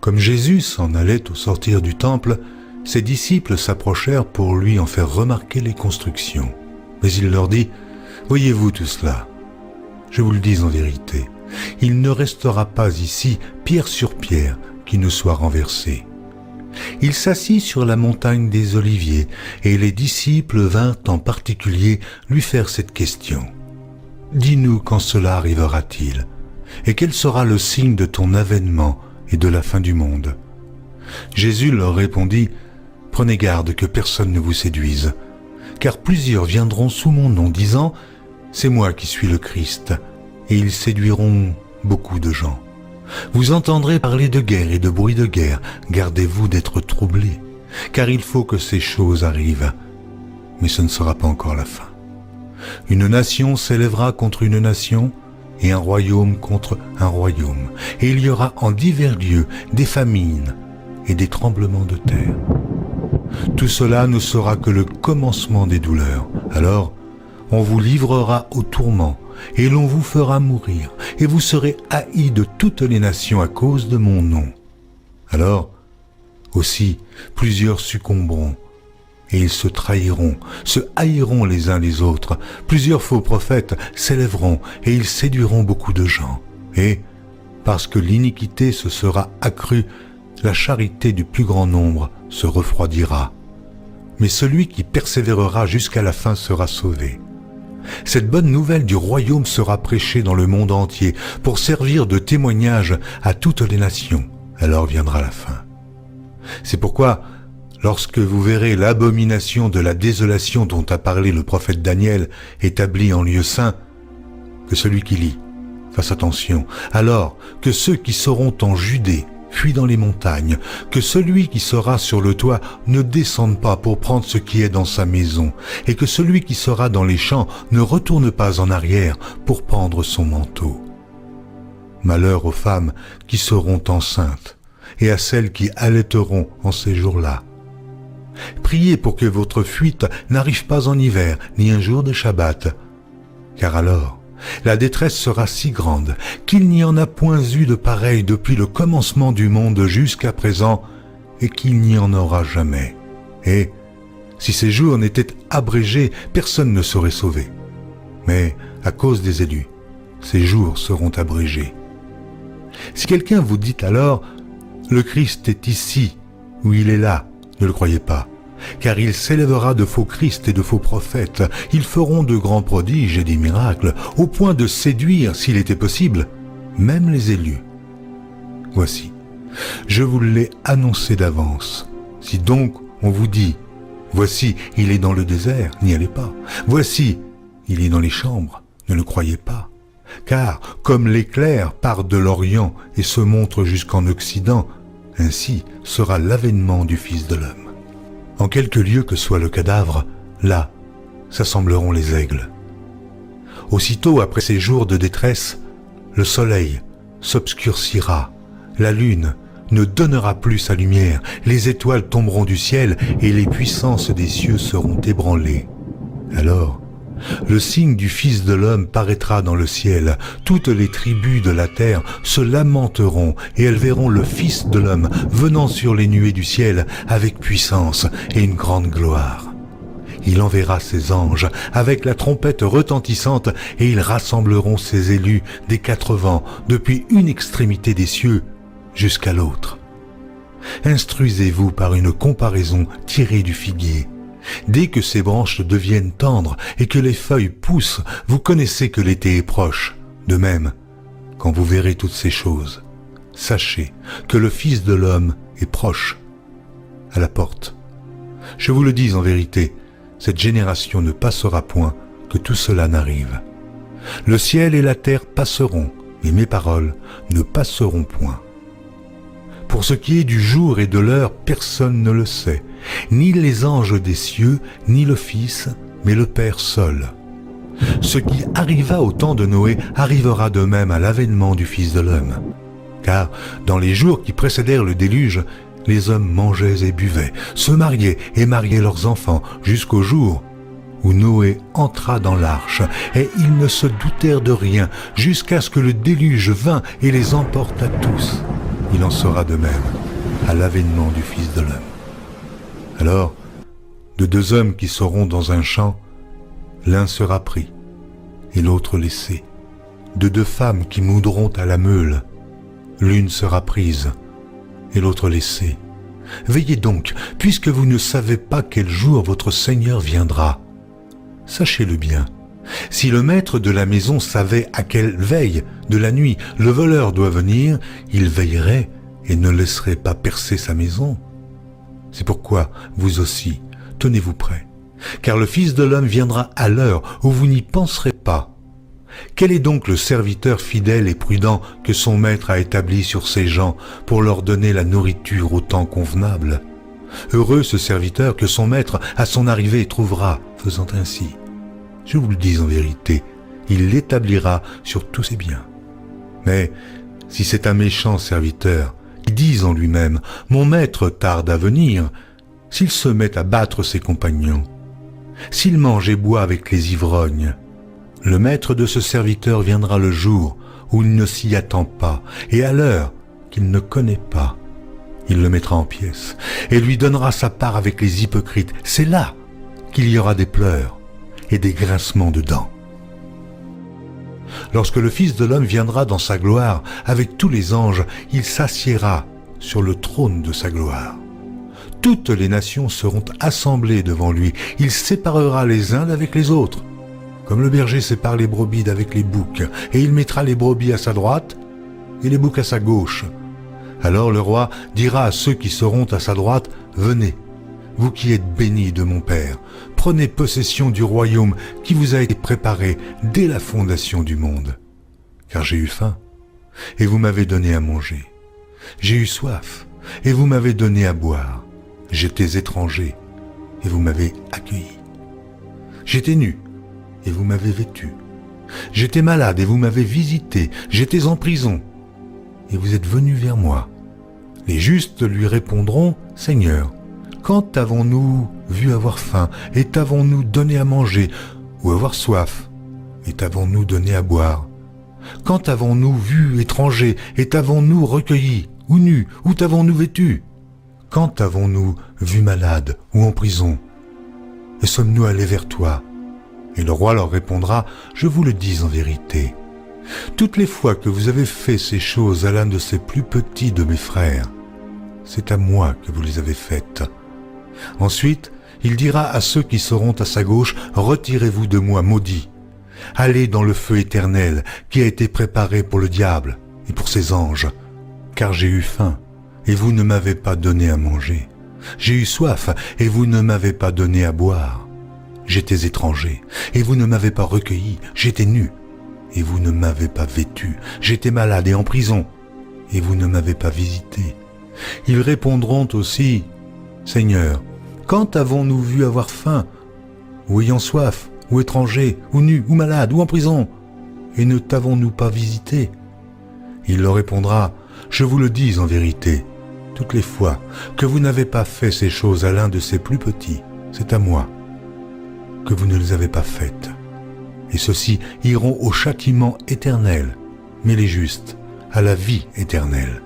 Comme Jésus s'en allait au sortir du temple, ses disciples s'approchèrent pour lui en faire remarquer les constructions. Mais il leur dit, « Voyez-vous tout cela ? Je vous le dis en vérité, il ne restera pas ici pierre sur pierre qui ne soit renversée. » Il s'assit sur la montagne des Oliviers, et les disciples vinrent en particulier lui faire cette question. « Dis-nous quand cela arrivera-t-il, et quel sera le signe de ton avènement et de la fin du monde ?» Jésus leur répondit, « Prenez garde que personne ne vous séduise, car plusieurs viendront sous mon nom, disant, « C'est moi qui suis le Christ », et ils séduiront beaucoup de gens. Vous entendrez parler de guerre et de bruit de guerre, gardez-vous d'être troublés, car il faut que ces choses arrivent, mais ce ne sera pas encore la fin. Une nation s'élèvera contre une nation, et un royaume contre un royaume, et il y aura en divers lieux des famines et des tremblements de terre. Tout cela ne sera que le commencement des douleurs. Alors, on vous livrera au tourment, et l'on vous fera mourir, et vous serez haïs de toutes les nations à cause de mon nom. Alors, aussi, plusieurs succomberont, et ils se trahiront, se haïront les uns les autres. Plusieurs faux prophètes s'élèveront, et ils séduiront beaucoup de gens. Et, parce que l'iniquité se sera accrue, la charité du plus grand nombre se refroidira. Mais celui qui persévérera jusqu'à la fin sera sauvé. Cette bonne nouvelle du royaume sera prêchée dans le monde entier pour servir de témoignage à toutes les nations. Alors viendra la fin. C'est pourquoi, lorsque vous verrez l'abomination de la désolation dont a parlé le prophète Daniel établie en lieu saint, que celui qui lit fasse attention. Alors que ceux qui seront en Judée fuient dans les montagnes, que celui qui sera sur le toit ne descende pas pour prendre ce qui est dans sa maison, et que celui qui sera dans les champs ne retourne pas en arrière pour prendre son manteau. Malheur aux femmes qui seront enceintes, et à celles qui allaiteront en ces jours-là. Priez pour que votre fuite n'arrive pas en hiver, ni un jour de Shabbat, car alors la détresse sera si grande qu'il n'y en a point eu de pareil depuis le commencement du monde jusqu'à présent, et qu'il n'y en aura jamais. Et si ces jours n'étaient abrégés, personne ne serait sauvé. Mais à cause des élus, ces jours seront abrégés. Si quelqu'un vous dit alors, le Christ est ici, ou il est là, ne le croyez pas. Car il s'élèvera de faux Christ et de faux prophètes. Ils feront de grands prodiges et des miracles, au point de séduire, s'il était possible, même les élus. Voici, je vous l'ai annoncé d'avance. Si donc on vous dit, voici, il est dans le désert, n'y allez pas. Voici, il est dans les chambres, ne le croyez pas. Car, comme l'éclair part de l'Orient et se montre jusqu'en Occident, ainsi sera l'avènement du Fils de l'homme. En quelque lieu que soit le cadavre, là s'assembleront les aigles. Aussitôt après ces jours de détresse, le soleil s'obscurcira, la lune ne donnera plus sa lumière, les étoiles tomberont du ciel et les puissances des cieux seront ébranlées. Alors, le signe du Fils de l'homme paraîtra dans le ciel. Toutes les tribus de la terre se lamenteront et elles verront le Fils de l'homme venant sur les nuées du ciel avec puissance et une grande gloire. Il enverra ses anges avec la trompette retentissante et ils rassembleront ses élus des quatre vents depuis une extrémité des cieux jusqu'à l'autre. Instruisez-vous par une comparaison tirée du figuier. Dès que ses branches deviennent tendres et que les feuilles poussent, vous connaissez que l'été est proche. De même, quand vous verrez toutes ces choses, sachez que le Fils de l'homme est proche, à la porte. Je vous le dis en vérité, cette génération ne passera point que tout cela n'arrive. Le ciel et la terre passeront, mais mes paroles ne passeront point. Pour ce qui est du jour et de l'heure, personne ne le sait, ni les anges des cieux, ni le Fils, mais le Père seul. Ce qui arriva au temps de Noé arrivera de même à l'avènement du Fils de l'homme. Car dans les jours qui précédèrent le déluge, les hommes mangeaient et buvaient, se mariaient et mariaient leurs enfants, jusqu'au jour où Noé entra dans l'arche, et ils ne se doutèrent de rien, jusqu'à ce que le déluge vînt et les emporta tous. il en sera de même à l'avènement du Fils de l'homme. Alors, de deux hommes qui seront dans un champ, l'un sera pris et l'autre laissé. De deux femmes qui moudront à la meule, l'une sera prise et l'autre laissée. Veillez donc, puisque vous ne savez pas quel jour votre Seigneur viendra. Sachez-le bien, si le maître de la maison savait à quelle veille de la nuit le voleur doit venir, il veillerait et ne laisserait pas percer sa maison. C'est pourquoi, vous aussi, tenez-vous prêts, car le Fils de l'homme viendra à l'heure où vous n'y penserez pas. Quel est donc le serviteur fidèle et prudent que son maître a établi sur ses gens pour leur donner la nourriture au temps convenable? Heureux ce serviteur que son maître à son arrivée trouvera, faisant ainsi. Je vous le dis en vérité, il l'établira sur tous ses biens. Mais si c'est un méchant serviteur qui dit en lui-même « Mon maître tarde à venir », s'il se met à battre ses compagnons, s'il mange et boit avec les ivrognes, le maître de ce serviteur viendra le jour où il ne s'y attend pas et à l'heure qu'il ne connaît pas. Il le mettra en pièces et lui donnera sa part avec les hypocrites. C'est là qu'il y aura des pleurs et des grincements de dents. Lorsque le Fils de l'homme viendra dans sa gloire avec tous les anges, il s'assiera sur le trône de sa gloire. Toutes les nations seront assemblées devant lui. Il séparera les uns d'avec les autres, comme le berger sépare les brebis d'avec les boucs, et il mettra les brebis à sa droite et les boucs à sa gauche. Alors le roi dira à ceux qui seront à sa droite, « Venez, vous qui êtes bénis de mon Père, prenez possession du royaume qui vous a été préparé dès la fondation du monde. Car j'ai eu faim, et vous m'avez donné à manger. J'ai eu soif, et vous m'avez donné à boire. J'étais étranger, et vous m'avez accueilli. J'étais nu, et vous m'avez vêtu. J'étais malade, et vous m'avez visité. J'étais en prison, et vous êtes venus vers moi. » Les justes lui répondront, « Seigneur, quand t'avons-nous vu avoir faim, et t'avons-nous donné à manger, ou avoir soif, et t'avons-nous donné à boire? Quand t'avons-nous vu étranger, et t'avons-nous recueilli, ou nu, ou t'avons-nous vêtu? Quand t'avons-nous vu malade, ou en prison, et sommes-nous allés vers toi? » Et le roi leur répondra, « Je vous le dis en vérité, toutes les fois que vous avez fait ces choses à l'un de ces plus petits de mes frères, c'est à moi que vous les avez faites. » Ensuite, il dira à ceux qui seront à sa gauche, « Retirez-vous de moi, maudits. Allez dans le feu éternel qui a été préparé pour le diable et pour ses anges. Car j'ai eu faim, et vous ne m'avez pas donné à manger. J'ai eu soif, et vous ne m'avez pas donné à boire. J'étais étranger, et vous ne m'avez pas recueilli. J'étais nu, et vous ne m'avez pas vêtu. J'étais malade et en prison, et vous ne m'avez pas visité. » Ils répondront aussi, « Seigneur, quand avons-nous vu avoir faim, ou ayant soif, ou étranger, ou nu, ou malade, ou en prison, et ne t'avons-nous pas visité ?» Il leur répondra, « Je vous le dis en vérité, toutes les fois que vous n'avez pas fait ces choses à l'un de ces plus petits, c'est à moi que vous ne les avez pas faites. Et ceux-ci iront au châtiment éternel, mais les justes à la vie éternelle. »